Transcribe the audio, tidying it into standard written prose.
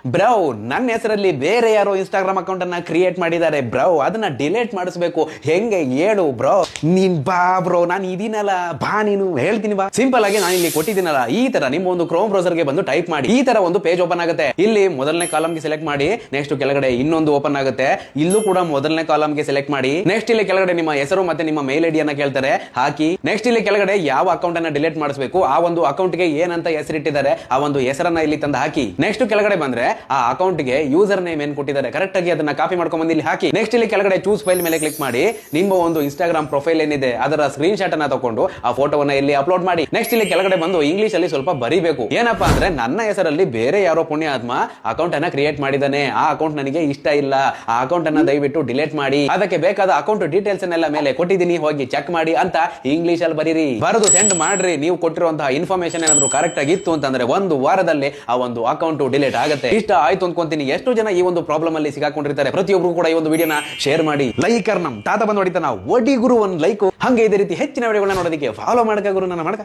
Bro, ನನ್ನ ಹೆಸರಲ್ಲಿ ಬೇರೆ ಯಾರೋ ಇನ್ಸ್ಟಾಗ್ರಾಮ್ ಅಕೌಂಟ್ ಅನ್ನ ಕ್ರಿಯೇಟ್ ಮಾಡಿದ್ದಾರೆ ಬ್ರೋ. ಅದನ್ನ ಡಿಲೀಟ್ ಮಾಡಿಸ್ಬೇಕು. ಹೆಂಗೆ ಹೇಳು ಬ್ರೋ? ನೀನ್ ಬಾ ಬ್ರೋ, ನಾನು ಇದೀನಲ್ಲ, ಬಾ ನೀನು ಹೇಳ್ತೀನಿ ಬಾ. ಸಿಂಪಲ್ ಆಗಿ ನಾನು ಇಲ್ಲಿ ಕೊಟ್ಟಿದ್ದೀನಲ್ಲ, ಈ ತರ ನಿಮ್ಮ ಒಂದು ಕ್ರೋಮ್ ಬ್ರೌಸರ್ ಗೆ ಬಂದು ಟೈಪ್ ಮಾಡಿ. ಈ ತರ ಒಂದು ಪೇಜ್ ಓಪನ್ ಆಗುತ್ತೆ. ಇಲ್ಲಿ ಮೊದಲನೇ ಕಾಲಮ್ ಗೆ ಸೆಲೆಕ್ಟ್ ಮಾಡಿ. ನೆಕ್ಸ್ಟ್ ಕೆಳಗಡೆ ಇನ್ನೊಂದು ಓಪನ್ ಆಗುತ್ತೆ. ಇಲ್ಲೂ ಕೂಡ ಮೊದಲನೇ ಕಾಲಮ್ ಗೆ ಸೆಲೆಕ್ಟ್ ಮಾಡಿ. ನೆಕ್ಸ್ಟ್ ಇಲ್ಲಿ ಕೆಳಗಡೆ ನಿಮ್ಮ ಹೆಸರು ಮತ್ತೆ ನಿಮ್ಮ ಮೇಲ್ ಐಡಿ ಅನ್ನ ಕೇಳ್ತಾರೆ, ಹಾಕಿ. ನೆಕ್ಸ್ಟ್ ಇಲ್ಲಿ ಕೆಳಗಡೆ ಯಾವ ಅಕೌಂಟ್ ಅನ್ನ ಡಿಲೀಟ್ ಮಾಡಿಸಬೇಕು, ಆ ಒಂದು ಅಕೌಂಟ್ ಗೆ ಏನಂತ ಹೆಸರಿಟ್ಟಿದ್ದಾರೆ ಆ ಒಂದು ಹೆಸರನ್ನ ಇಲ್ಲಿ ತಂದು ಹಾಕಿ. ನೆಕ್ಸ್ಟ್ ಕೆಳಗಡೆ ಬಂದ್ರೆ ಆ ಅಕೌಂಟ್ ಗೆ ಯೂಸರ್ ನೇಮ್ ಏನ್ ಕೊಟ್ಟಿದ್ದಾರೆ ಕರೆಕ್ಟ್ ಆಗಿ ಅದನ್ನ ಕಾಪಿ ಮಾಡ್ಕೊಂಡ್ ಬಂದು ಇಲ್ಲಿ ಹಾಕಿ. ನೆಕ್ಸ್ಟ್ ಇಲ್ಲಿ ಕೆಳಗಡೆ ಚೂಸ್ ಫೈಲ್ ಮೇಲೆ ಕ್ಲಿಕ್ ಮಾಡಿ. ನಿಮ್ಮ ಒಂದು ಇನ್ಸ್ಟಾಗ್ರಾಮ್ ಪ್ರೊಫೈಲ್ ಏನಿದೆ ಅದರ ಸ್ಕ್ರೀನ್ ಶಾಟ್ ಅನ್ನ ತಗೊಂಡು ಆ ಫೋಟೋವನ್ನ ಇಲ್ಲಿ ಅಪ್ಲೋಡ್ ಮಾಡಿ. ನೆಕ್ಸ್ಟ್ ಇಲ್ಲಿ ಕೆಳಗಡೆ ಬಂದು ಇಂಗ್ಲಿಷ್ ಅಲ್ಲಿ ಸ್ವಲ್ಪ ಬರಿಬೇಕು. ಏನಪ್ಪಾ ಅಂದ್ರೆ, ನನ್ನ ಹೆಸರಲ್ಲಿ ಬೇರೆ ಯಾರೋ ಪುಣ್ಯಾತ್ಮ ಅಕೌಂಟ್ ಅನ್ನ ಕ್ರಿಯೇಟ್ ಮಾಡಿದಾನೆ, ಆ ಅಕೌಂಟ್ ನನಗೆ ಇಷ್ಟ ಇಲ್ಲ, ಆ ಅಕೌಂಟ್ ಅನ್ನ ದಯವಿಟ್ಟು ಡಿಲೀಟ್ ಮಾಡಿ, ಅದಕ್ಕೆ ಬೇಕಾದ ಅಕೌಂಟ್ ಡೀಟೇಲ್ಸ್ ಅನ್ನೆಲ್ಲ ಮೇಲೆ ಕೊಟ್ಟಿದ್ದೀನಿ, ಹೋಗಿ ಚೆಕ್ ಮಾಡಿ ಅಂತ ಇಂಗ್ಲಿಷ್ ಅಲ್ಲಿ ಬರೀರಿ. ಬರೆದು ಸೆಂಡ್ ಮಾಡ್ರಿ. ನೀವು ಕೊಟ್ಟಿರುವಂತಹ ಇನ್ಫಾರ್ಮೇಶನ್ ಏನಾದ್ರು ಕರೆಕ್ಟ್ ಆಗಿತ್ತು ಅಂತಂದ್ರೆ ಒಂದು ವಾರದಲ್ಲಿ ಆ ಒಂದು ಅಕೌಂಟ್ ಡಿಲೀಟ್ ಆಗುತ್ತೆ. ಇಷ್ಟ ಆಯ್ತು ಅನ್ಕೊಂತೀನಿ. ಎಷ್ಟು ಜನ ಈ ಒಂದು ಪ್ರಾಬ್ಲಮ್ ಅಲ್ಲಿ ಸಿಗಾಕೊಂಡಿರ್ತಾರೆ. ಪ್ರತಿಯೊಬ್ರು ಕೂಡ ಈ ಒಂದು ವಿಡಿಯೋನ ಶೇರ್ ಮಾಡಿ. ಲೈಕರ್ ನಮ್ ತಾತ ಬಂದು ಹೊಡಿತಾನ, ಒಡಿ ಗುರು ಒಂದು ಲೈಕ್. ಹಂಗೆ ಇದೇ ರೀತಿ ಹೆಚ್ಚಿನ ವಿಡಿಯೋಗಳನ್ನ ನೋಡೋದಕ್ಕೆ ಫಾಲೋ ಮಾಡ್ಕ ಗುರು ನನ್ನ ಮಾಡ್ಕ.